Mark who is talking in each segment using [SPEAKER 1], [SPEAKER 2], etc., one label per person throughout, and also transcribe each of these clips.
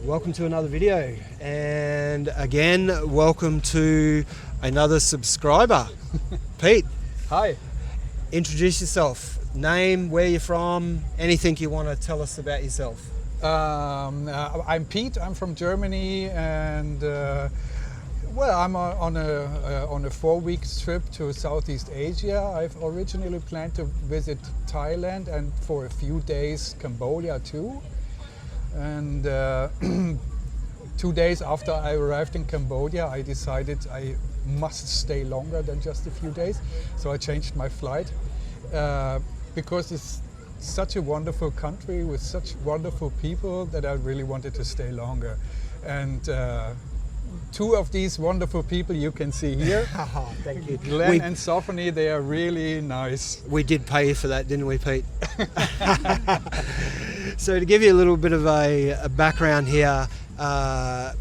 [SPEAKER 1] Welcome to another video, and again welcome to another subscriber. Pete,
[SPEAKER 2] Hi.
[SPEAKER 1] introduce yourself, name, where you're from, anything you want to tell us about yourself.
[SPEAKER 2] I'm Pete. I'm from Germany, and I'm on a 4-week trip to Southeast Asia. I've originally planned to visit Thailand and for a few days Cambodia too. And 2 days after I arrived in Cambodia, I decided I must stay longer than just a few days. So I changed my flight because it's such a wonderful country with such wonderful people that I really wanted to stay longer. And two of these wonderful people you can see here.
[SPEAKER 1] Thank you.
[SPEAKER 2] Glenn and Sophony, they are really nice.
[SPEAKER 1] We did pay you for that, didn't we, Pete? So to give you a little bit of a background here,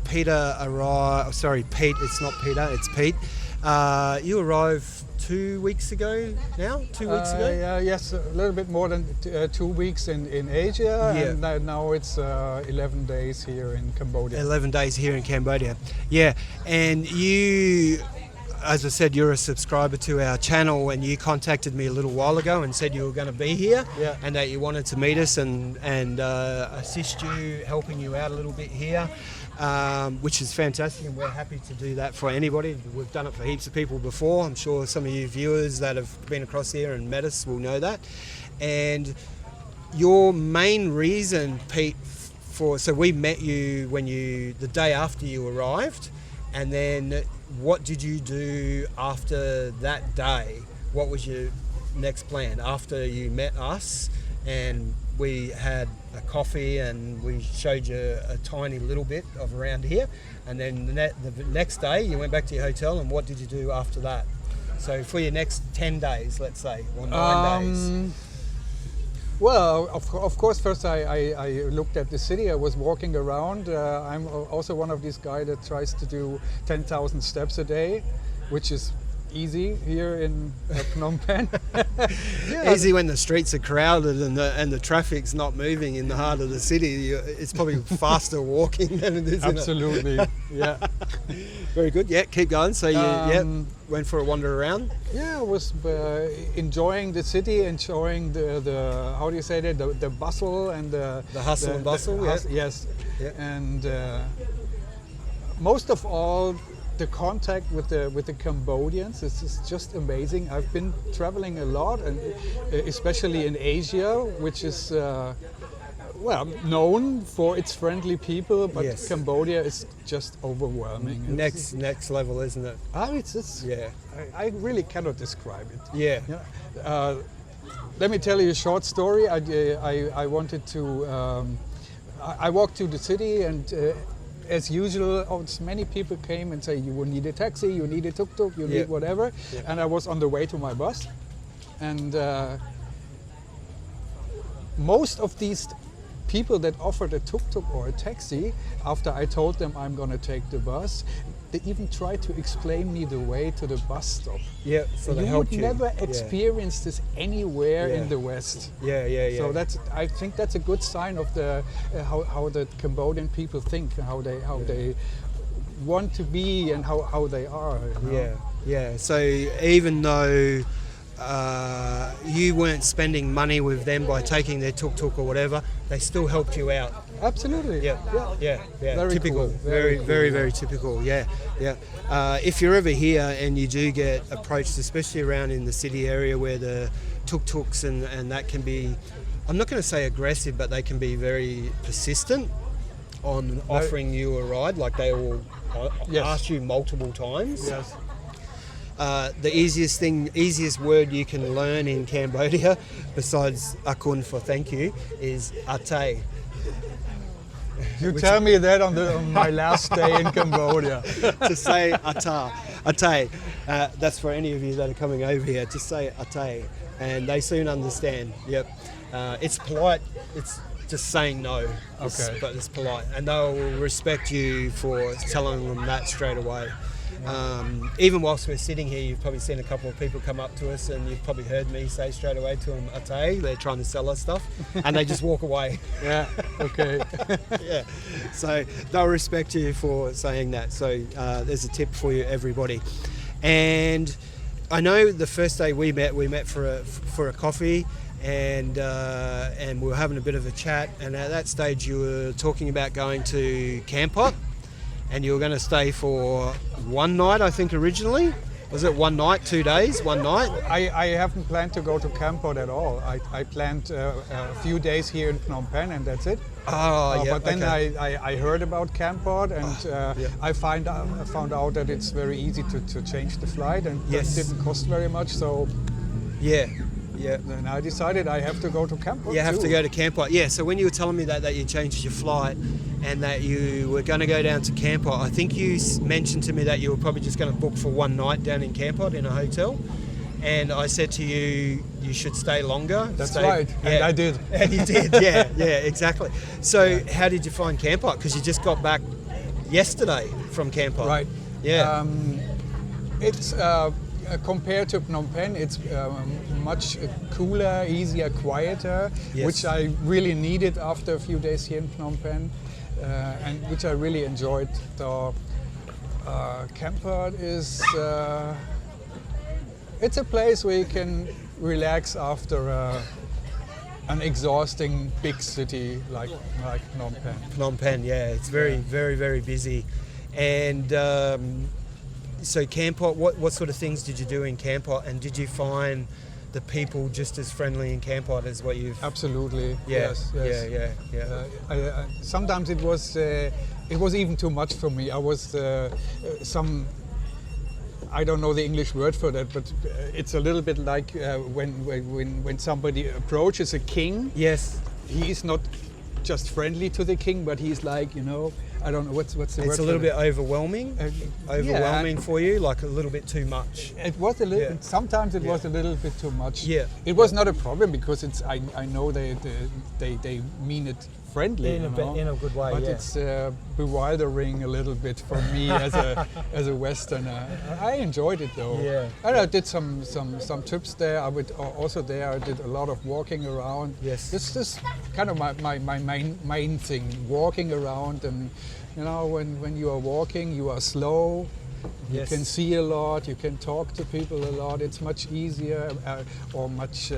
[SPEAKER 1] Pete, it's not Peter, it's Pete. You arrived 2 weeks ago now? 2 weeks ago?
[SPEAKER 2] Yes, a little bit more than 2 weeks in Asia,
[SPEAKER 1] Yeah.
[SPEAKER 2] and now it's 11 days here in Cambodia.
[SPEAKER 1] 11 days here in Cambodia. Yeah, and you, as I said, you're a subscriber to our channel, and you contacted me a little while ago and said you were going to be here,
[SPEAKER 2] Yeah.
[SPEAKER 1] and that you wanted to meet us and assist you, helping you out a little bit here. Which is fantastic, and we're happy to do that for anybody. We've done it for heaps of people before. I'm sure some of you viewers that have been across here and met us will know that. And your main reason, Pete, so we met you the day after you arrived, and then what did you do after that day? What was your next plan after you met us and we had a coffee and we showed you a tiny little bit of around here, and then the next day you went back to your hotel, and what did you do after that? So for your next 10 days, let's say, or 9 days.
[SPEAKER 2] Well, of course, first I looked at the city. I was walking around. I'm also one of these guys that tries to do 10,000 steps a day, which is easy here in Phnom Penh.
[SPEAKER 1] Yeah. Easy when the streets are crowded and the traffic's not moving in the heart of the city. It's probably faster walking than it is.
[SPEAKER 2] Absolutely, yeah.
[SPEAKER 1] Very good. Yeah, keep going. So you went for a wander around.
[SPEAKER 2] Yeah, I was enjoying the city, enjoying the how do you say that, the bustle and the
[SPEAKER 1] hustle and bustle.
[SPEAKER 2] Yes.
[SPEAKER 1] Yeah.
[SPEAKER 2] And most of all, the contact with the Cambodians is just amazing. I've been traveling a lot, and especially in Asia, which is known for its friendly people, but
[SPEAKER 1] yes.
[SPEAKER 2] Cambodia is just overwhelming.
[SPEAKER 1] Next level, isn't it?
[SPEAKER 2] Yeah. I really cannot describe it.
[SPEAKER 1] Yeah.
[SPEAKER 2] Let me tell you a short story. I wanted to. I walked to the city, and as usual, many people came and say, you will need a taxi, you need a tuk-tuk, you need whatever. Yeah. And I was on the way to my bus. And most of these people that offered a tuk-tuk or a taxi, after I told them I'm going to take the bus, they even tried to explain me the way to the bus stop.
[SPEAKER 1] Yeah, so they helped you.
[SPEAKER 2] You would never experience this anywhere in the West.
[SPEAKER 1] Yeah.
[SPEAKER 2] So I think that's a good sign of the how the Cambodian people think, how they want to be, and how they are. You know?
[SPEAKER 1] Yeah. So even though you weren't spending money with them by taking their tuk-tuk or whatever, they still helped you out.
[SPEAKER 2] Absolutely.
[SPEAKER 1] Yeah.
[SPEAKER 2] Very
[SPEAKER 1] typical.
[SPEAKER 2] Cool.
[SPEAKER 1] Very typical. Yeah. If you're ever here and you do get approached, especially around in the city area where the tuk-tuks and that can be, I'm not going to say aggressive, but they can be very persistent on offering you a ride. Like they will ask you multiple times.
[SPEAKER 2] Yes.
[SPEAKER 1] The easiest word you can learn in Cambodia, besides akun for thank you, is ate.
[SPEAKER 2] You tell me that on my last day in Cambodia.
[SPEAKER 1] To say ate. That's for any of you that are coming over here. To say ate, and they soon understand. Yep. It's polite. It's just saying no.
[SPEAKER 2] Okay.
[SPEAKER 1] But it's polite, and they'll respect you for telling them that straight away. Even whilst we're sitting here, you've probably seen a couple of people come up to us, and you've probably heard me say straight away to them, "Ate," they're trying to sell us stuff, and they just walk away.
[SPEAKER 2] Yeah. Okay.
[SPEAKER 1] Yeah, so they'll respect you for saying that. So there's a tip for you, everybody. And I know the first day we met for a coffee, and we were having a bit of a chat. And at that stage, you were talking about going to Kampot, and you were going to stay for one night, I think originally. Was it 1 night, 2 days, 1 night?
[SPEAKER 2] I haven't planned to go to Kampot at all. I planned a few days here in Phnom Penh, and that's it.
[SPEAKER 1] Oh, yeah.
[SPEAKER 2] But then
[SPEAKER 1] okay.
[SPEAKER 2] I heard about Kampot, and I found out that it's very easy to change the flight, and
[SPEAKER 1] Yes.
[SPEAKER 2] it didn't cost very much. So
[SPEAKER 1] Yeah. Yeah.
[SPEAKER 2] then I decided I have to go to Kampot.
[SPEAKER 1] You have
[SPEAKER 2] too.
[SPEAKER 1] to go to Kampot. Yeah, so when you were telling me that you changed your flight and that you were going to go down to Kampot, I think you mentioned to me that you were probably just going to book for 1 night down in Kampot in a hotel. And I said to you, you should stay longer.
[SPEAKER 2] That's right, and I did.
[SPEAKER 1] And you did, yeah, exactly. So how did you find Kampot? Because you just got back yesterday from Kampot.
[SPEAKER 2] Right.
[SPEAKER 1] Yeah.
[SPEAKER 2] It's compared to Phnom Penh, it's much cooler, easier, quieter,
[SPEAKER 1] Yes.
[SPEAKER 2] which I really needed after a few days here in Phnom Penh, and which I really enjoyed. So Kampot is it's a place where you can relax after an exhausting big city like Phnom Penh.
[SPEAKER 1] Phnom Penh, yeah, it's very, very busy. And so Kampot, what sort of things did you do in Kampot, and did you find the people just as friendly in Kampot as what you've...
[SPEAKER 2] Absolutely.
[SPEAKER 1] Yeah,
[SPEAKER 2] Yes.
[SPEAKER 1] yeah.
[SPEAKER 2] Sometimes it was even too much for me. I was I don't know the English word for that, but it's a little bit like when somebody approaches a king.
[SPEAKER 1] Yes.
[SPEAKER 2] He is not just friendly to the king, but he's like, I don't know what's the word.
[SPEAKER 1] It's a little bit overwhelming. Overwhelming
[SPEAKER 2] yeah.
[SPEAKER 1] for you, like a little bit too much.
[SPEAKER 2] It was a little.
[SPEAKER 1] Yeah.
[SPEAKER 2] Sometimes it was a little bit too much.
[SPEAKER 1] Yeah.
[SPEAKER 2] It was not a problem because it's. I know they mean it friendly.
[SPEAKER 1] In a good way,
[SPEAKER 2] But
[SPEAKER 1] yeah.
[SPEAKER 2] it's bewildering a little bit for me as a Westerner. I enjoyed it though.
[SPEAKER 1] Yeah.
[SPEAKER 2] And I did some trips there. I did a lot of walking around.
[SPEAKER 1] Yes.
[SPEAKER 2] This is kind of my main thing. Walking around, and when you are walking, you are slow. You
[SPEAKER 1] Yes.
[SPEAKER 2] can see a lot. You can talk to people a lot. It's much easier or much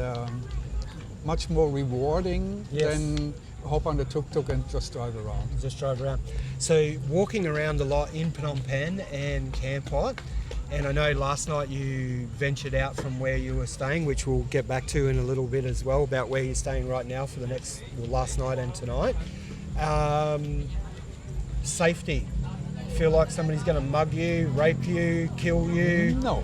[SPEAKER 2] more rewarding
[SPEAKER 1] Yes.
[SPEAKER 2] than hop on the tuk-tuk and just drive around.
[SPEAKER 1] Just drive around. So walking around a lot in Phnom Penh and Kampot, and I know last night you ventured out from where you were staying, which we'll get back to in a little bit as well, about where you're staying right now for the last night and tonight. Safety. Feel like somebody's going to mug you, rape you, kill you?
[SPEAKER 2] No,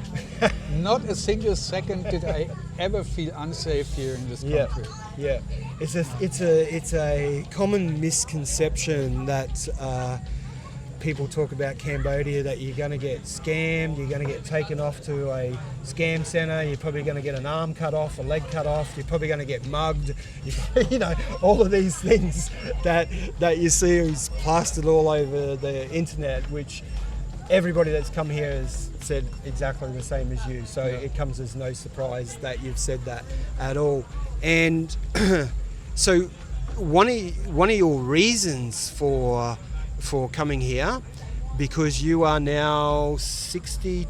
[SPEAKER 2] not a single second did I ever feel unsafe here in this country.
[SPEAKER 1] Yeah. It's a common misconception that people talk about Cambodia, that you're going to get scammed, you're going to get taken off to a scam centre, you're probably going to get an arm cut off, a leg cut off, you're probably going to get mugged, all of these things that you see is plastered all over the internet, which everybody that's come here has said exactly the same as you. So it comes as no surprise that you've said that at all. And so one of your reasons for coming here, because you are now 62,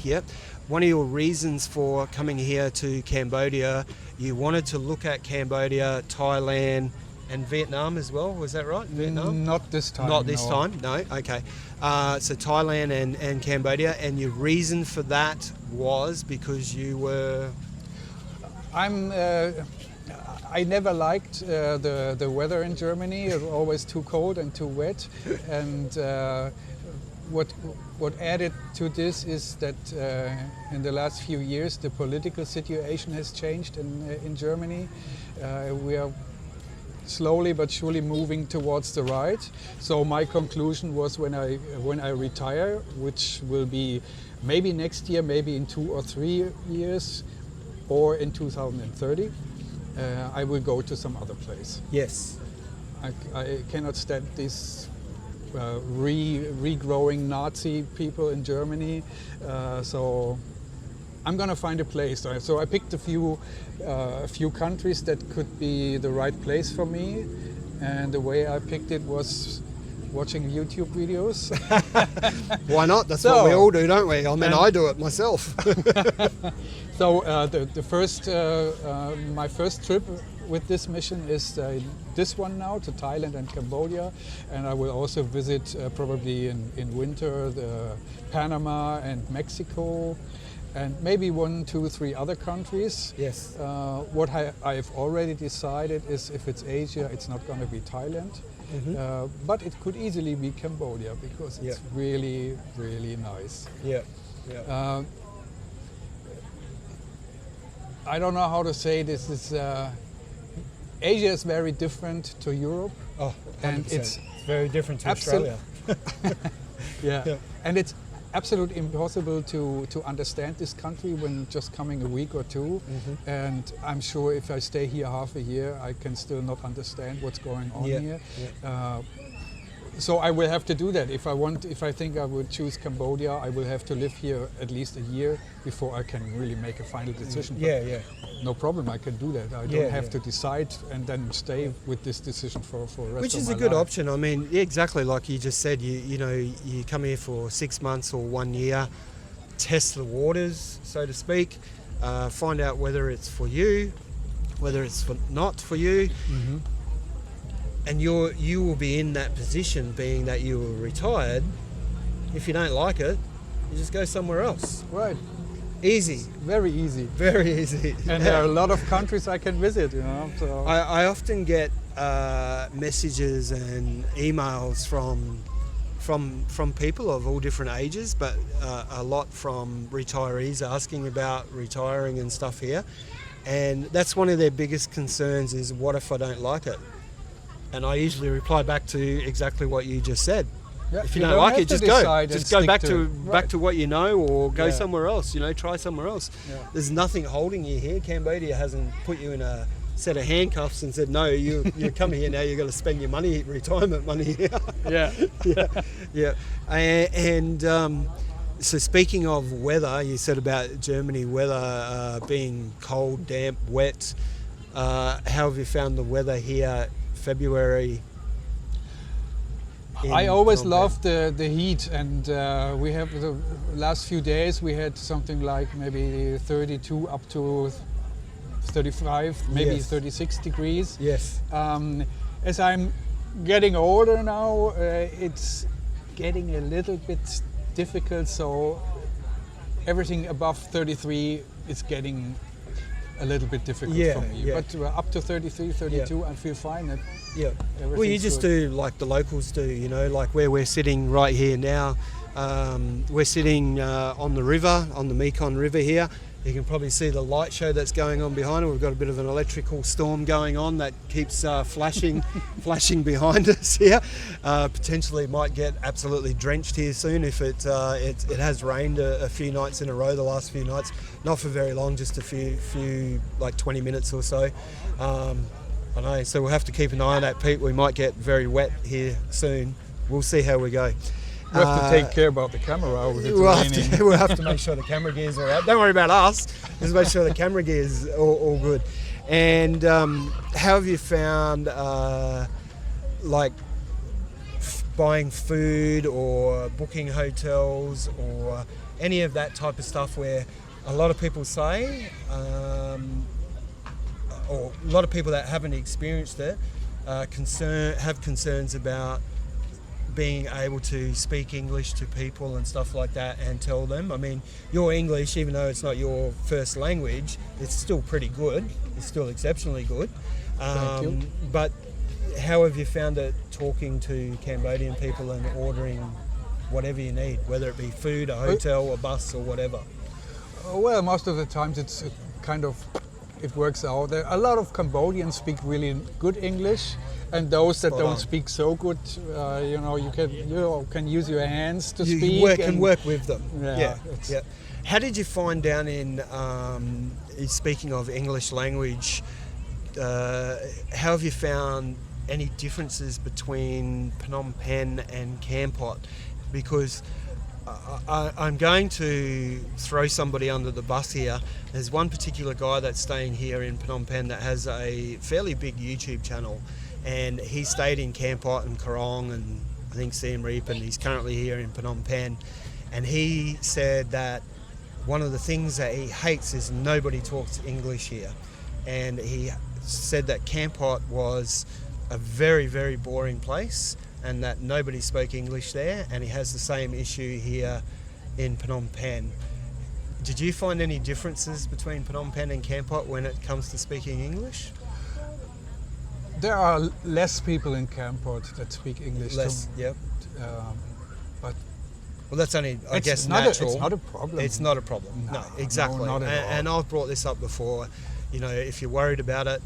[SPEAKER 1] yeah. One of your reasons for coming here to Cambodia, you wanted to look at Cambodia, Thailand, and Vietnam as well. Was that right? Vietnam?
[SPEAKER 2] Not this time.
[SPEAKER 1] Not this time. No. Okay. So Thailand and Cambodia, and your reason for that was because you were.
[SPEAKER 2] I never liked the weather in Germany. It was always too cold and too wet. And what added to this is that in the last few years the political situation has changed in Germany. We are slowly but surely moving towards the right. So my conclusion was when I retire, which will be maybe next year, maybe in 2 or 3 years, or in 2030. I will go to some other place.
[SPEAKER 1] Yes.
[SPEAKER 2] I cannot stand this regrowing Nazi people in Germany. So I'm gonna find a place. So I picked a few countries that could be the right place for me, and the way I picked it was watching YouTube videos.
[SPEAKER 1] Why not? That's what we all do, don't we? I mean, I do it myself.
[SPEAKER 2] So my first trip with this mission is this one now, to Thailand and Cambodia, and I will also visit probably in winter Panama and Mexico, and maybe 1, 2, 3 other countries.
[SPEAKER 1] Yes.
[SPEAKER 2] What I've already decided is, if it's Asia, it's not going to be Thailand. But it could easily be Cambodia, because it's really, really nice.
[SPEAKER 1] Yeah, yeah.
[SPEAKER 2] I don't know how to say this. Asia is very different to Europe.
[SPEAKER 1] Oh, 100%.
[SPEAKER 2] And it's
[SPEAKER 1] very different to Australia.
[SPEAKER 2] Yeah, and it's absolutely impossible to understand this country when just coming a week or two. And I'm sure if I stay here half a year, I can still not understand what's going on here. Yeah. So I will have to do that. If I think I would choose Cambodia, I will have to live here at least a year before I can really make a final decision. But no problem, I can do that. I don't have to decide and then stay with this decision for the rest of my life.
[SPEAKER 1] Which is a good option. I mean, exactly like you just said, you come here for 6 months or 1 year, test the waters, so to speak, find out whether it's for you, whether it's not for you. And you will be in that position, being that you were retired. If you don't like it, you just go somewhere else.
[SPEAKER 2] Right.
[SPEAKER 1] Easy.
[SPEAKER 2] Very easy.
[SPEAKER 1] Very easy.
[SPEAKER 2] And there are a lot of countries I can visit, So
[SPEAKER 1] I often get messages and emails from people of all different ages, but a lot from retirees asking about retiring and stuff here. And that's one of their biggest concerns, is what if I don't like it? And I usually reply back to exactly what you just said.
[SPEAKER 2] Yeah,
[SPEAKER 1] if you don't like it, just go. Just go back to what you know, or go somewhere else. Try somewhere else. Yeah. There's nothing holding you here. Cambodia hasn't put you in a set of handcuffs and said, no, you come here now. You've got to spend your money, retirement money here. Yeah. And so speaking of weather, you said about Germany weather being cold, damp, wet. How have you found the weather here? February.
[SPEAKER 2] I always loved the heat, and we have the last few days we had something like maybe 32 up to 35, maybe 36 degrees.
[SPEAKER 1] Yes.
[SPEAKER 2] As I'm getting older now, it's getting a little bit difficult, so everything above 33 is getting a little bit difficult for me. Yeah. But up to 33, 32, I feel fine.
[SPEAKER 1] Well, you just do like the locals do, like where we're sitting right here now. We're sitting on the river, on the Mekong River here. You can probably see the light show that's going on behind us. We've got a bit of an electrical storm going on that keeps flashing behind us here. Potentially might get absolutely drenched here soon if it has rained a few nights in a row the last few nights. Not for very long, just a few like 20 minutes or so. I know, so we'll have to keep an eye on that, Pete. We might get very wet here soon. We'll see how we go.
[SPEAKER 2] We have to take care about the camera.
[SPEAKER 1] We'll have to make sure the camera gears are out. Don't worry about us. Just make sure the camera gear is all good. And how have you found buying food or booking hotels or any of that type of stuff, where a lot of people say, or a lot of people that haven't experienced it, have concerns about being able to speak English to people and stuff like that, and tell them, I mean, your English, even though it's not your first language, it's still pretty good. It's still exceptionally good.
[SPEAKER 2] Thank you.
[SPEAKER 1] But how have you found it talking to Cambodian people and ordering whatever you need, whether it be food, a hotel, a bus, or whatever?
[SPEAKER 2] Well, most of the times it's it works out. A lot of Cambodians speak really good English, and those that don't speak so good, you can use your hands to speak.
[SPEAKER 1] You can work with them.
[SPEAKER 2] Yeah.
[SPEAKER 1] How did you find down in, speaking of English language, how have you found any differences between Phnom Penh and Kampot, because I'm going to throw somebody under the bus here. There's one particular guy that's staying here in Phnom Penh that has a fairly big YouTube channel, and he stayed in Kampot and Korong and I think Siem Reap, and he's currently here in Phnom Penh. And he said that one of the things that he hates is nobody talks English here, and he said that Kampot was a very, very boring place and that nobody spoke English there, and he has the same issue here in Phnom Penh. Did you find any differences between Phnom Penh and Kampot when it comes to speaking English?
[SPEAKER 2] There are less people in Kampot that speak English.
[SPEAKER 1] Less, yep.
[SPEAKER 2] But
[SPEAKER 1] well, that's only, I
[SPEAKER 2] it's
[SPEAKER 1] guess,
[SPEAKER 2] not
[SPEAKER 1] natural.
[SPEAKER 2] It's not a problem.
[SPEAKER 1] It's not a problem. No, exactly.
[SPEAKER 2] No, not at all.
[SPEAKER 1] And I've brought this up before. You know, if you're worried about it,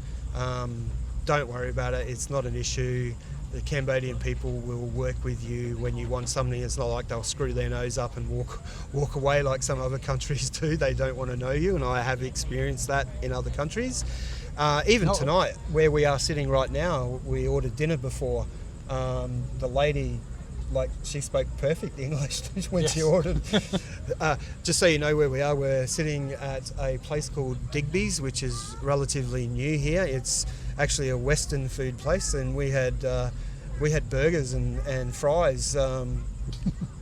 [SPEAKER 1] don't worry about it. It's not an issue. The Cambodian people will work with you when you want something. It's not like they'll screw their nose up and walk away like some other countries do. They don't want to know you, and I have experienced that in other countries. Even tonight, where we are sitting right now, we ordered dinner before. The lady, like, she spoke perfect English when she ordered. Just so you know where we are, we're sitting at a place called Digby's, which is relatively new here. It's actually a Western food place, and we had burgers and fries.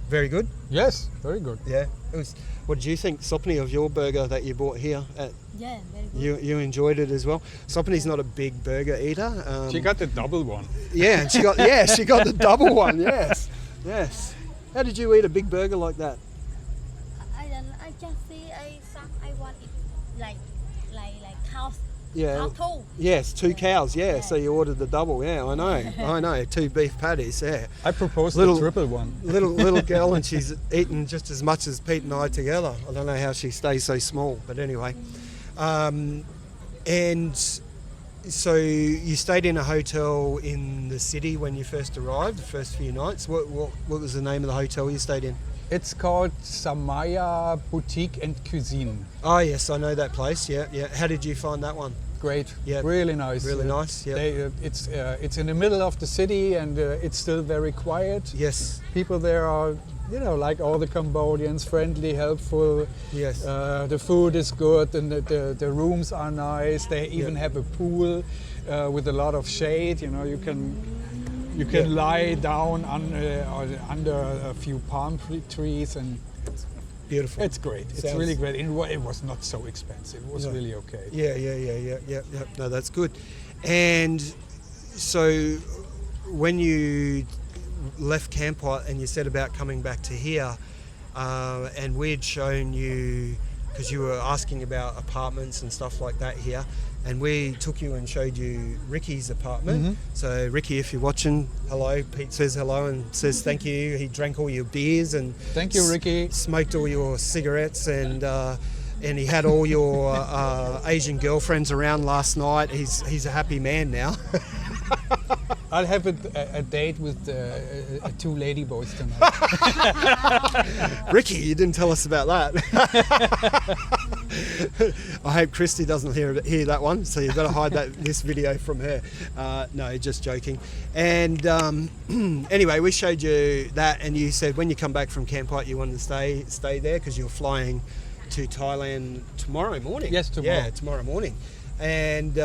[SPEAKER 1] Very good.
[SPEAKER 2] Yes, very good.
[SPEAKER 1] Yeah. It was. What did you think, Sopni, of your burger that you bought here?
[SPEAKER 3] Yeah, very good.
[SPEAKER 1] You enjoyed it as well. Sopni's not a big burger eater.
[SPEAKER 2] She got the double one.
[SPEAKER 1] Yeah, and she got the double one. Yes. How did you eat a big burger like that?
[SPEAKER 3] I just see I want it like cows.
[SPEAKER 1] Yeah.
[SPEAKER 3] Cow toe.
[SPEAKER 1] Yes, 2 cows. Yeah.
[SPEAKER 3] Yeah.
[SPEAKER 1] So you ordered the double. Yeah, I know. 2 beef patties. Yeah.
[SPEAKER 2] I proposed
[SPEAKER 1] Little-
[SPEAKER 2] the triple one.
[SPEAKER 1] Little girl, and she's eaten just as much as Pete and I together. I don't know how she stays so small, but anyway. And so you stayed in a hotel in the city when you first arrived, the first few nights. What was the name of the hotel you stayed in?
[SPEAKER 2] It's called Samaya Boutique and Cuisine.
[SPEAKER 1] Oh yes, I know that place. Yeah. How did you find that one?
[SPEAKER 2] Great.
[SPEAKER 1] Yeah.
[SPEAKER 2] Really nice.
[SPEAKER 1] Really nice. Yeah.
[SPEAKER 2] It's in the middle of the city, and it's still very quiet.
[SPEAKER 1] Yes.
[SPEAKER 2] People there are, like all the Cambodians, friendly, helpful.
[SPEAKER 1] Yes.
[SPEAKER 2] The food is good, and the rooms are nice. They even have a pool with a lot of shade. You can lie down under a few palm trees, and
[SPEAKER 1] Beautiful.
[SPEAKER 2] it's great. It's really great. It was not so expensive. It was really okay.
[SPEAKER 1] Yeah. No, that's good. And so when you left Kampot and you said about coming back to here, and we'd shown you, because you were asking about apartments and stuff like that here, and we took you and showed you Ricky's apartment.
[SPEAKER 2] Mm-hmm.
[SPEAKER 1] So Ricky, if you're watching, hello. Pete says hello and says thank you. He drank all your beers and
[SPEAKER 2] Thank you, Ricky.
[SPEAKER 1] smoked all your cigarettes, and he had all your Asian girlfriends around last night. He's a happy man now.
[SPEAKER 2] I'll have a date with 2 lady boys tonight.
[SPEAKER 1] Ricky, you didn't tell us about that. I hope Christy doesn't hear that one, so you've got to hide this video from her. No, just joking. And anyway, we showed you that, and you said when you come back from Kampot you wanted to stay there because you're flying to Thailand tomorrow morning.
[SPEAKER 2] Yes, tomorrow.
[SPEAKER 1] Yeah, tomorrow morning. And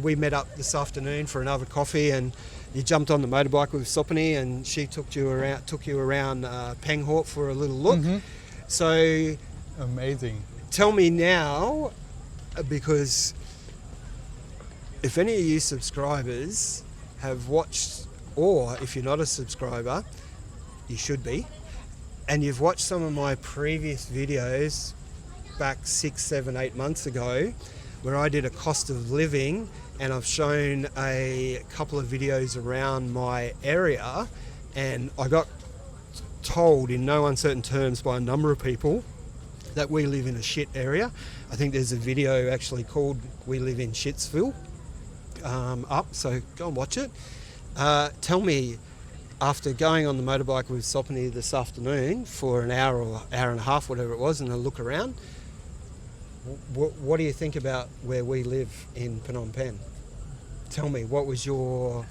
[SPEAKER 1] we met up this afternoon for another coffee, and you jumped on the motorbike with Sopani, and she took you around Peng Hort for a little look.
[SPEAKER 2] Mhm.
[SPEAKER 1] So
[SPEAKER 2] Amazing.
[SPEAKER 1] tell me now, because if any of you subscribers have watched, or if you're not a subscriber, you should be, and you've watched some of my previous videos back 6, 7, 8 months ago, where I did a cost of living, and I've shown a couple of videos around my area, and I got told in no uncertain terms by a number of people that we live in a shit area. I think there's a video actually called We Live in Shitsville up, so go and watch it. Tell me, after going on the motorbike with Sopani this afternoon for an hour or hour and a half, whatever it was, and a look around, what do you think about where we live in Phnom Penh? Tell me, what was your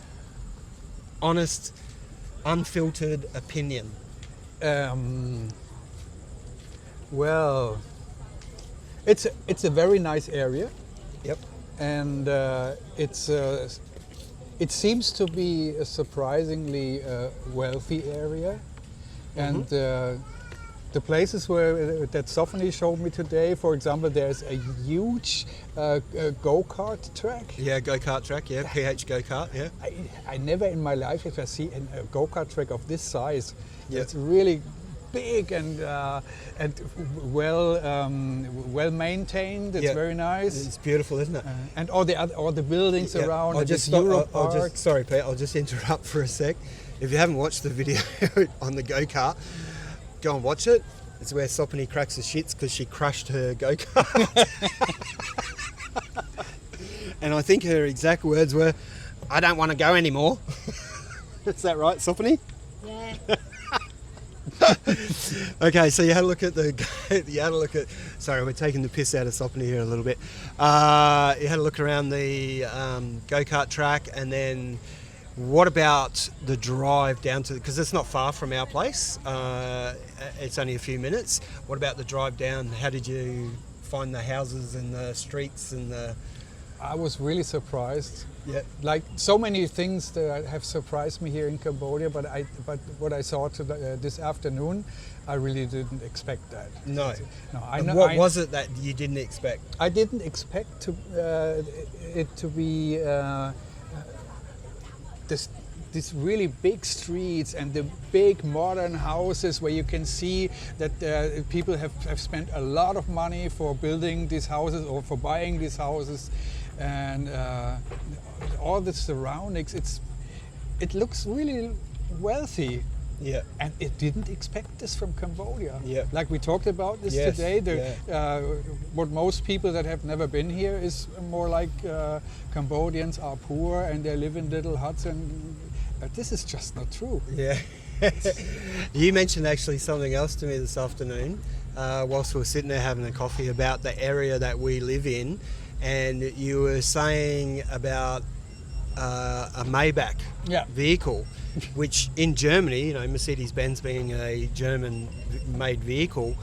[SPEAKER 1] honest, unfiltered opinion?
[SPEAKER 2] Well, it's a very nice area,
[SPEAKER 1] Yep.
[SPEAKER 2] and it seems to be a surprisingly wealthy area, and the places where that Sophony showed me today, for example, there's a huge go-kart track.
[SPEAKER 1] Yeah, go-kart track, yeah, PH go-kart, yeah.
[SPEAKER 2] I never in my life have I seen a go-kart track of this size.
[SPEAKER 1] Yeah.
[SPEAKER 2] It's really big and well maintained. It's
[SPEAKER 1] Yeah.
[SPEAKER 2] very nice.
[SPEAKER 1] It's beautiful, isn't it?
[SPEAKER 2] And all the buildings
[SPEAKER 1] Yeah,
[SPEAKER 2] around.
[SPEAKER 1] I'll
[SPEAKER 2] and
[SPEAKER 1] just
[SPEAKER 2] this
[SPEAKER 1] stop,
[SPEAKER 2] Euro
[SPEAKER 1] I'll
[SPEAKER 2] Park.
[SPEAKER 1] just, sorry, Pete, I'll just interrupt for a sec. If you haven't watched the video on the go-kart, go and watch it. It's where Sophony cracks the shits because she crushed her go-kart. And I think her exact words were, "I don't want to go anymore." Is that right, Sophony?
[SPEAKER 3] Yeah.
[SPEAKER 1] Okay, so you had a look at sorry, we're taking the piss out of Sophony here a little bit. You had a look around the go-kart track, and then what about the drive down to, because it's not far from our place, it's only a few minutes. What about the drive down? How did you find the houses and the streets and the...
[SPEAKER 2] I was really surprised.
[SPEAKER 1] Yeah.
[SPEAKER 2] Like so many things that have surprised me here in Cambodia, but what I saw this afternoon, I really didn't expect that.
[SPEAKER 1] No.
[SPEAKER 2] I
[SPEAKER 1] And
[SPEAKER 2] know.
[SPEAKER 1] what was it that you didn't expect?
[SPEAKER 2] I didn't expect it to be these really big streets and the big modern houses where you can see that people have spent a lot of money for building these houses or for buying these houses, and all the surroundings. It looks really wealthy.
[SPEAKER 1] Yeah.
[SPEAKER 2] And it didn't expect this from Cambodia.
[SPEAKER 1] Yeah.
[SPEAKER 2] Like we talked about this
[SPEAKER 1] Yes,
[SPEAKER 2] today.
[SPEAKER 1] yeah.
[SPEAKER 2] What most people that have never been here is more like Cambodians are poor and they live in little huts, and this is just not true.
[SPEAKER 1] Yeah. You mentioned actually something else to me this afternoon whilst we were sitting there having a coffee about the area that we live in, and you were saying about a Maybach vehicle, which in Germany, you know, Mercedes-Benz being a German-made vehicle,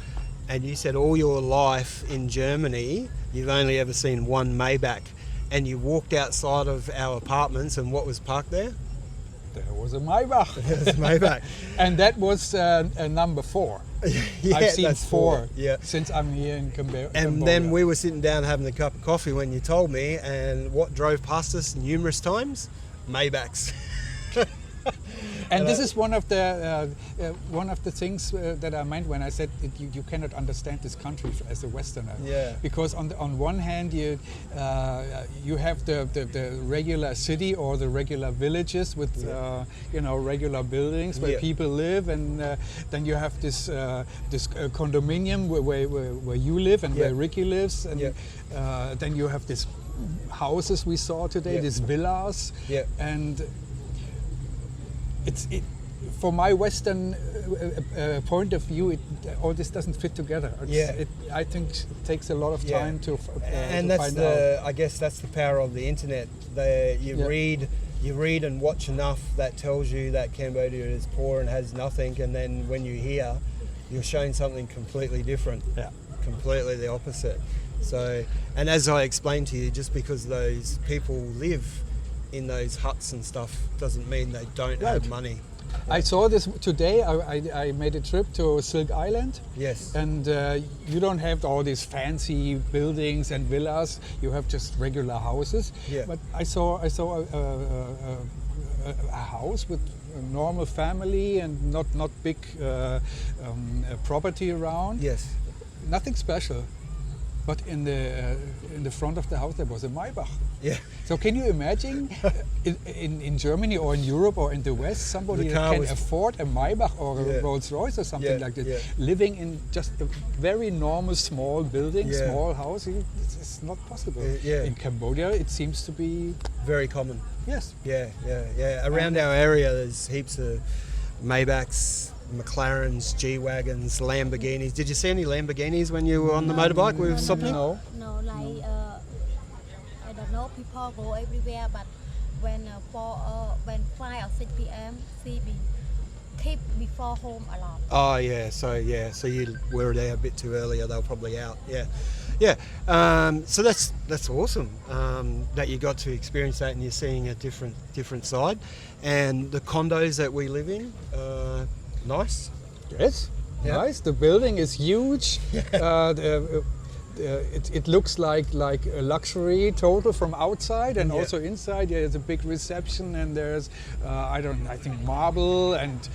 [SPEAKER 1] and you said all your life in Germany you've only ever seen one Maybach, and you walked outside of our apartments, and what was parked there?
[SPEAKER 2] There was a Maybach.
[SPEAKER 1] It was a Maybach.
[SPEAKER 2] And that was number 4.
[SPEAKER 1] Yeah,
[SPEAKER 2] I've seen
[SPEAKER 1] that's
[SPEAKER 2] 4
[SPEAKER 1] yeah.
[SPEAKER 2] since I'm here in Cambodia.
[SPEAKER 1] And then we were sitting down having a cup of coffee when you told me, and what drove past us numerous times? Maybachs.
[SPEAKER 2] And this is one of the things that I meant when I said you cannot understand this country as a Westerner.
[SPEAKER 1] Yeah.
[SPEAKER 2] Because on one hand you have the regular city or the regular villages with regular buildings where people live, and then you have this condominium where you live and where Ricky lives, and then you have these houses we saw today, these villas, and for my Western point of view, all this doesn't fit together. I think it takes a lot of time to
[SPEAKER 1] and
[SPEAKER 2] to
[SPEAKER 1] that's
[SPEAKER 2] find
[SPEAKER 1] the
[SPEAKER 2] out.
[SPEAKER 1] I guess that's the power of the internet. You read and watch enough that tells you that Cambodia is poor and has nothing, and then when you hear, you're shown something completely different.
[SPEAKER 2] Yeah.
[SPEAKER 1] Completely the opposite. So, and as I explained to you, just because those people live in those huts and stuff doesn't mean they don't have money.
[SPEAKER 2] I saw this today. I made a trip to Silk Island.
[SPEAKER 1] Yes.
[SPEAKER 2] And you don't have all these fancy buildings and villas. You have just regular houses.
[SPEAKER 1] Yeah.
[SPEAKER 2] But I saw a house with a normal family and not big property around.
[SPEAKER 1] Yes.
[SPEAKER 2] Nothing special. But in the front of the house there was a Maybach.
[SPEAKER 1] Yeah.
[SPEAKER 2] So can you imagine in Germany or in Europe or in the West, somebody
[SPEAKER 1] The
[SPEAKER 2] that
[SPEAKER 1] car
[SPEAKER 2] can
[SPEAKER 1] was-
[SPEAKER 2] afford a Maybach or a Rolls Royce or something like that, living in just a very normal small building, small house? It's not possible. In Cambodia, it seems to be
[SPEAKER 1] Very common.
[SPEAKER 2] yes.
[SPEAKER 1] Yeah. Around our area, there's heaps of Maybachs, McLarens, G-Wagons, Lamborghinis. Did you see any Lamborghinis when you were on the motorbike with Sopnik?
[SPEAKER 2] No.
[SPEAKER 3] No, like I don't know. People go everywhere, but when 5 or 6 p.m. CB keep before home a lot.
[SPEAKER 1] Oh yeah, so you were there a bit too earlier. They were probably out. Yeah. So that's awesome that you got to experience that, and you're seeing a different side. And the condos that we live in, nice.
[SPEAKER 2] Yes,
[SPEAKER 1] Yeah.
[SPEAKER 2] nice. The building is huge. It looks like a luxury total from outside and
[SPEAKER 1] Yeah.
[SPEAKER 2] also inside. There's a big reception, and there's I think marble and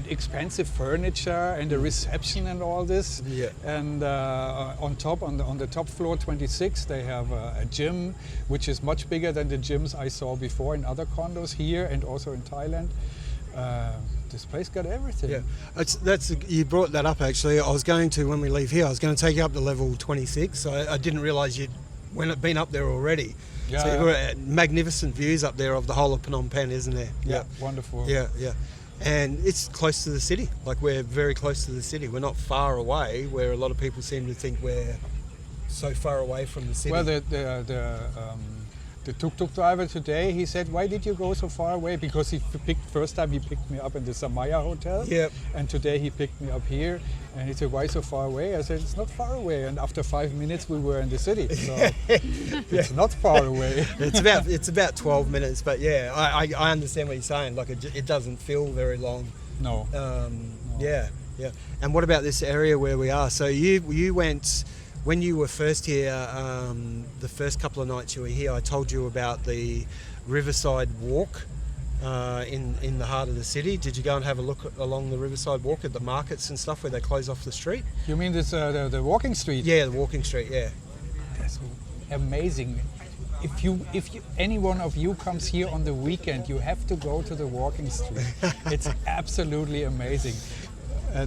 [SPEAKER 2] expensive furniture and a reception and all this.
[SPEAKER 1] Yeah.
[SPEAKER 2] And on the top floor 26 they have a gym which is much bigger than the gyms I saw before in other condos here and also in Thailand. This place got everything.
[SPEAKER 1] Yeah, you brought that up actually. I was going to, when we leave here, I was going to take you up to level 26. So I didn't realise you'd been up there already.
[SPEAKER 2] Yeah.
[SPEAKER 1] So you've got magnificent views up there of the whole of Phnom Penh, isn't there?
[SPEAKER 2] Yeah, wonderful.
[SPEAKER 1] Yeah. And it's close to the city. Like, we're very close to the city. We're not far away, where a lot of people seem to think we're so far away from the city.
[SPEAKER 2] Well, the tuk-tuk driver today, he said, "Why did you go so far away?" Because first time he picked me up in the Samaya hotel.
[SPEAKER 1] Yep.
[SPEAKER 2] And today he picked me up here, and he said, "Why so far away?" I said, "It's not far away." And after 5 minutes, we were in the city. So it's not far away.
[SPEAKER 1] It's about 12 minutes, but yeah, I understand what you're saying. Like, it doesn't feel very long.
[SPEAKER 2] No.
[SPEAKER 1] Yeah. And what about this area where we are? So you went, when you were first here, the first couple of nights you were here, I told you about the riverside walk in the heart of the city. Did you go and have a look along the riverside walk at the markets and stuff where they close off the street?
[SPEAKER 2] You mean this the walking street?
[SPEAKER 1] Yeah, the walking street. Yeah.
[SPEAKER 2] That's amazing. If any one of you comes here on the weekend, you have to go to the walking street. It's absolutely amazing.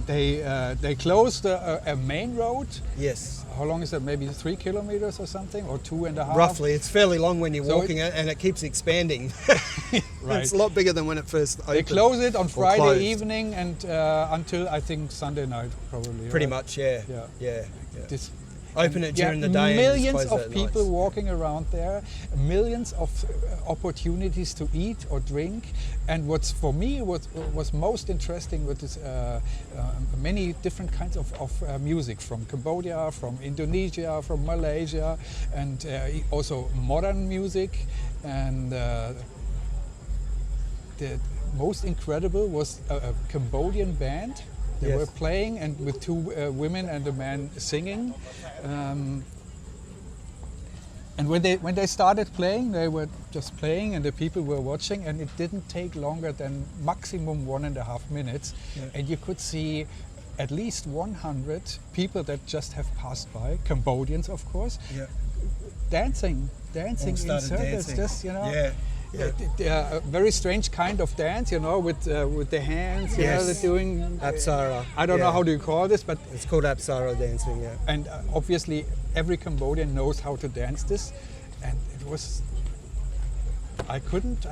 [SPEAKER 2] They closed a main road.
[SPEAKER 1] Yes.
[SPEAKER 2] How long is that? Maybe 3 kilometers or something, or 2.5.
[SPEAKER 1] Roughly, it's fairly long when you're
[SPEAKER 2] So
[SPEAKER 1] walking it, and it keeps expanding.
[SPEAKER 2] Right.
[SPEAKER 1] It's a lot bigger than when it first opened.
[SPEAKER 2] They close it on Friday
[SPEAKER 1] closed.
[SPEAKER 2] evening and until I think Sunday night probably.
[SPEAKER 1] Pretty
[SPEAKER 2] right?
[SPEAKER 1] much, yeah.
[SPEAKER 2] Yeah. This,
[SPEAKER 1] Open it during the day.
[SPEAKER 2] Millions
[SPEAKER 1] and just close
[SPEAKER 2] of
[SPEAKER 1] it at
[SPEAKER 2] people
[SPEAKER 1] nights.
[SPEAKER 2] walking around there, millions of opportunities to eat or drink. And what's for me was most interesting with this many different kinds of music from Cambodia, from Indonesia, from Malaysia, and also modern music. And the most incredible was a Cambodian band. They
[SPEAKER 1] Yes.
[SPEAKER 2] were playing, and with two women and a man singing. And when they started playing, they were just playing, and the people were watching, and it didn't take longer than maximum 1.5 minutes, and you could see at least 100 people that just have passed by, Cambodians, of course, dancing
[SPEAKER 1] All
[SPEAKER 2] in
[SPEAKER 1] started
[SPEAKER 2] circles,
[SPEAKER 1] dancing.
[SPEAKER 2] just
[SPEAKER 1] Yeah.
[SPEAKER 2] a very strange kind of dance, with the hands,
[SPEAKER 1] Yes.
[SPEAKER 2] they're doing
[SPEAKER 1] Apsara.
[SPEAKER 2] I don't know how do you call this, but
[SPEAKER 1] It's called Apsara dancing, yeah.
[SPEAKER 2] and obviously every Cambodian knows how to dance this, and it was I couldn't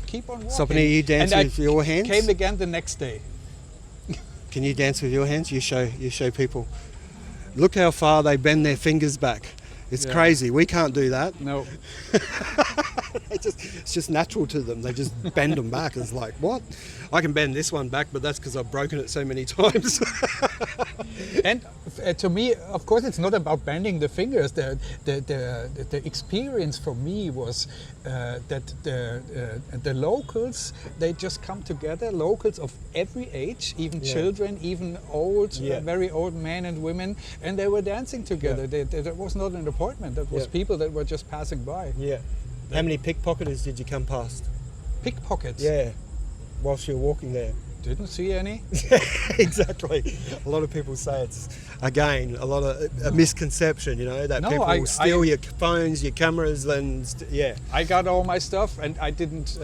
[SPEAKER 2] keep on walking.
[SPEAKER 1] Sopani, you dance
[SPEAKER 2] And
[SPEAKER 1] with your hands?
[SPEAKER 2] Came again the next day.
[SPEAKER 1] Can you dance with your hands? You show people. Look how far they bend their fingers back. It's
[SPEAKER 2] Yeah.
[SPEAKER 1] crazy. We can't do that.
[SPEAKER 2] No.
[SPEAKER 1] It's just natural to them. They just bend them back. It's like, what? I can bend this one back, but that's because I've broken it so many times.
[SPEAKER 2] And to me, of course, it's not about bending the fingers. The experience for me was that the locals, they just come together, locals of every age, even children, even old, very old men and women, and they were dancing together. That was not an appointment. That was people that were just passing by.
[SPEAKER 1] Yeah. How many pickpocketers did you come past?
[SPEAKER 2] Pickpockets.
[SPEAKER 1] Yeah. Whilst you were walking there.
[SPEAKER 2] Didn't see any.
[SPEAKER 1] Exactly. A lot of people say it's, again, a misconception, that
[SPEAKER 2] No,
[SPEAKER 1] people steal your phones, your cameras, and
[SPEAKER 2] I got all my stuff, and I didn't.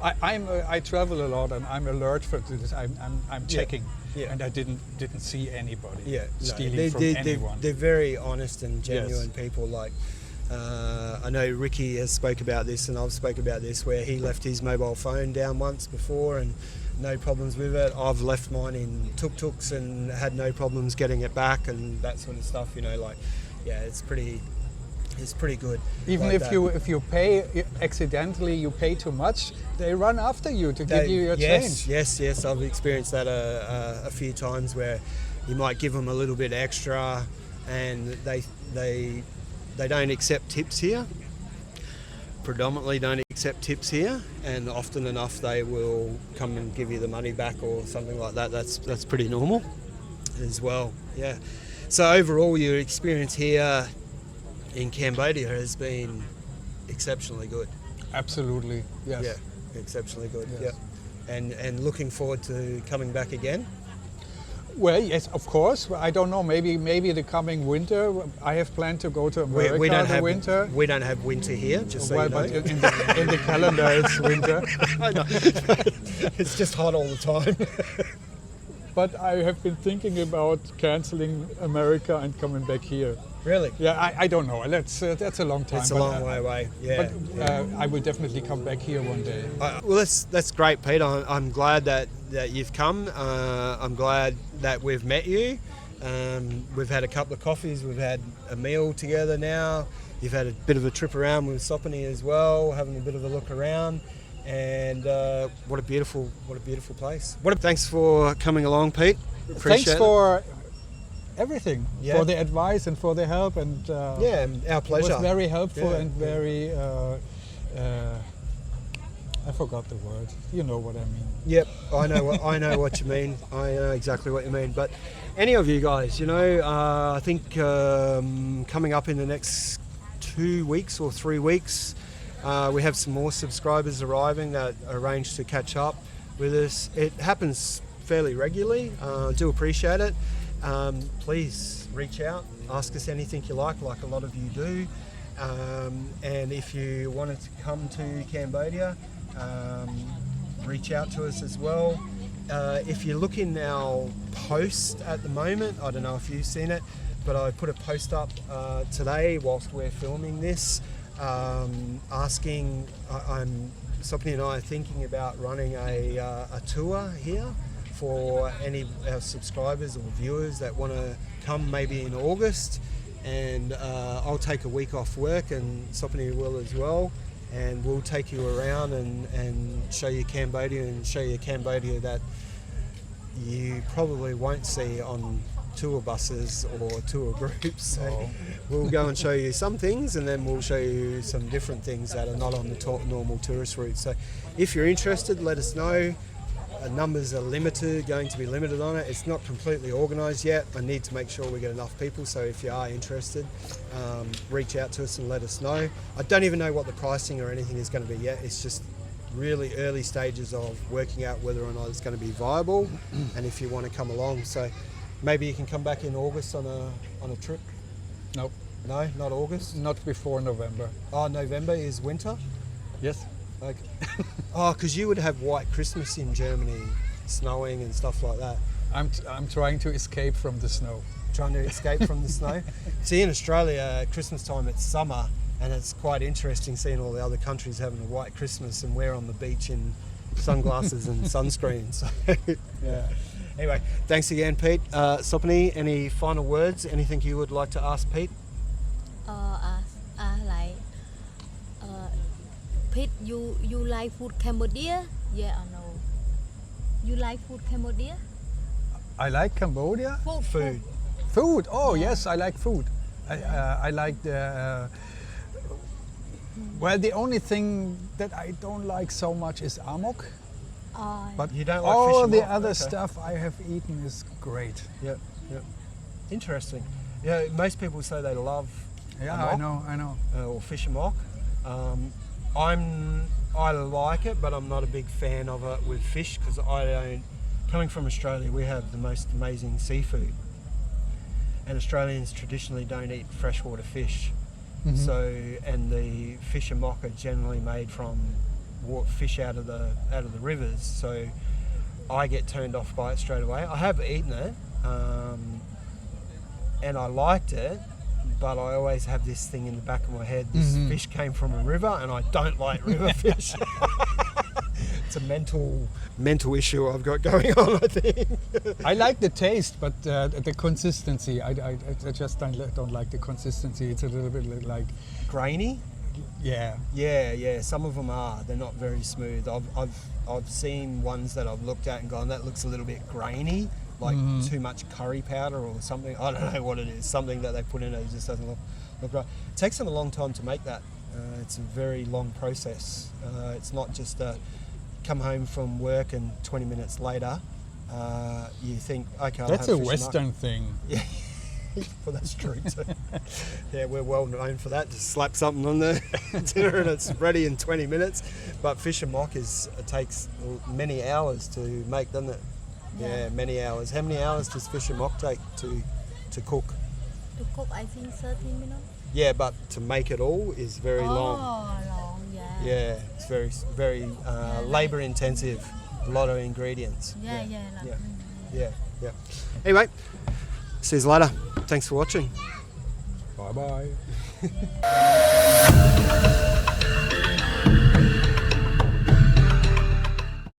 [SPEAKER 2] I travel a lot, and I'm alert for this. I'm checking, and I didn't see anybody stealing from anyone.
[SPEAKER 1] They're very honest and genuine people. Like, I know Ricky has spoke about this, and I've spoke about this, where he left his mobile phone down once before, and no problems with it. I've left mine in tuk-tuks and had no problems getting it back and that sort of stuff. It's pretty is pretty good.
[SPEAKER 2] Even
[SPEAKER 1] like
[SPEAKER 2] if you pay accidentally, you pay too much, they run after you to give you your change.
[SPEAKER 1] Yes. I've experienced that a few times where you might give them a little bit extra, and they don't accept tips here. Predominantly don't accept tips here, and often enough they will come and give you the money back or something like that. That's pretty normal as well. Yeah. So overall, your experience here in Cambodia has been exceptionally good.
[SPEAKER 2] Absolutely, yes.
[SPEAKER 1] Yeah, exceptionally good.
[SPEAKER 2] Yes.
[SPEAKER 1] Yeah. And looking forward to coming back again.
[SPEAKER 2] Well, yes, of course. I don't know. Maybe the coming winter. I have planned to go to America
[SPEAKER 1] We don't have
[SPEAKER 2] winter.
[SPEAKER 1] We don't have winter here. Just so you know.
[SPEAKER 2] But in the calendar, it's winter.
[SPEAKER 1] I know. It's just hot all the time.
[SPEAKER 2] But I have been thinking about canceling America and coming back here.
[SPEAKER 1] Really?
[SPEAKER 2] Yeah, I don't know. That's a long time.
[SPEAKER 1] It's a long way away. Yeah.
[SPEAKER 2] But I will definitely come back here one day.
[SPEAKER 1] Well, that's great, Pete. I'm glad that you've come. I'm glad that we've met you. We've had a couple of coffees. We've had a meal together now. You've had a bit of a trip around with Sopani as well, having a bit of a look around. And what a beautiful place. Thanks for coming along, Pete. Appreciate
[SPEAKER 2] Thanks for everything,
[SPEAKER 1] Yeah.
[SPEAKER 2] for the advice and for the help, and
[SPEAKER 1] Yeah, our pleasure.
[SPEAKER 2] it was very helpful
[SPEAKER 1] Yeah.
[SPEAKER 2] and very. I forgot the word. You know what I mean.
[SPEAKER 1] Yep, I know what you mean. I know exactly what you mean. But any of you guys, I think coming up in the next 2 weeks or 3 weeks, we have some more subscribers arriving that arranged to catch up with us. It happens fairly regularly. Do appreciate it. Please reach out, ask us anything you like a lot of you do. And if you wanted to come to Cambodia, reach out to us as well. If you look in our post at the moment, I don't know if you've seen it, but I put a post up today whilst we're filming this, asking, Sopani and I are thinking about running a tour here for any of our subscribers or viewers that want to come maybe in August. And I'll take a week off work, and Sopani will as well, and we'll take you around and show you Cambodia, and show you Cambodia that you probably won't see on tour buses or tour groups. So we'll go and show you some things, and then we'll show you some different things that are not on the normal tourist route. So if you're interested, let us know. Numbers are going to be limited on it. It's not completely organised yet. I need to make sure we get enough people, so if you are interested, reach out to us and let us know. I don't even know what the pricing or anything is going to be yet. It's just really early stages of working out whether or not it's going to be viable and if you want to come along. So maybe you can come back in August on a trip.
[SPEAKER 2] Nope.
[SPEAKER 1] No, not August.
[SPEAKER 2] Not before November.
[SPEAKER 1] Oh, November is winter.
[SPEAKER 2] Yes.
[SPEAKER 1] Okay. Oh, because you would have White Christmas in Germany, snowing and stuff like that.
[SPEAKER 2] I'm trying to escape from the snow.
[SPEAKER 1] Trying to escape from the snow. See, in Australia, Christmas time, it's summer, and it's quite interesting seeing all the other countries having a White Christmas, and we're on the beach in sunglasses and sunscreen. So,
[SPEAKER 2] Yeah.
[SPEAKER 1] Anyway, thanks again, Pete. Sopani, any final words? Anything you would like to ask Pete?
[SPEAKER 3] Pete, you like food Cambodia? Yeah or no? You like food Cambodia?
[SPEAKER 2] I like Cambodia.
[SPEAKER 1] Food.
[SPEAKER 2] Food. Oh yes, I like food. I like the. Well, the only thing that I don't like so much is amok. But
[SPEAKER 1] You don't like
[SPEAKER 2] all
[SPEAKER 1] fish and
[SPEAKER 2] the
[SPEAKER 1] wok?
[SPEAKER 2] other
[SPEAKER 1] Okay.
[SPEAKER 2] stuff I have eaten is great.
[SPEAKER 1] Yep. Interesting. Yeah, most people say they love
[SPEAKER 2] Yeah,
[SPEAKER 1] amok.
[SPEAKER 2] I know.
[SPEAKER 1] Or fish and wok. I like it, but I'm not a big fan of it with fish, because coming from Australia, we have the most amazing seafood, and Australians traditionally don't eat freshwater fish.
[SPEAKER 2] Mhm.
[SPEAKER 1] So, and the fish and wok are generally made from fish out of the rivers. So I get turned off by it straight away. I have eaten it, and I liked it, but I always have this thing in the back of my head. This fish came from a river, and I don't like river fish. It's a mental issue I've got going on, I think.
[SPEAKER 2] I like the taste, but the consistency, I just don't like the consistency. It's a little bit like,
[SPEAKER 1] Grainy?
[SPEAKER 2] yeah.
[SPEAKER 1] Yeah. Some of them are. They're not very smooth. I've seen ones that I've looked at and gone, that looks a little bit grainy, like too much curry powder or something. I don't know what it is. Something that they put in it just doesn't look right. It takes them a long time to make that. It's a very long process. It's not just come home from work and 20 minutes later you think, okay, I'll
[SPEAKER 2] That's
[SPEAKER 1] have
[SPEAKER 2] a
[SPEAKER 1] fish
[SPEAKER 2] Western thing.
[SPEAKER 1] Yeah, well, that's true too. Yeah, we're well known for that. Just slap something on the dinner and it's ready in 20 minutes. But fish and mock takes many hours to make, doesn't it? Yeah, many hours. How many hours does fish and mock take to cook?
[SPEAKER 3] To cook, I think 30 minutes.
[SPEAKER 1] Yeah, but to make it all is very long.
[SPEAKER 3] Long, yeah.
[SPEAKER 1] Yeah, it's very labour intensive. A lot of ingredients. Yeah. Anyway, see you later. Thanks for watching.
[SPEAKER 2] Bye bye.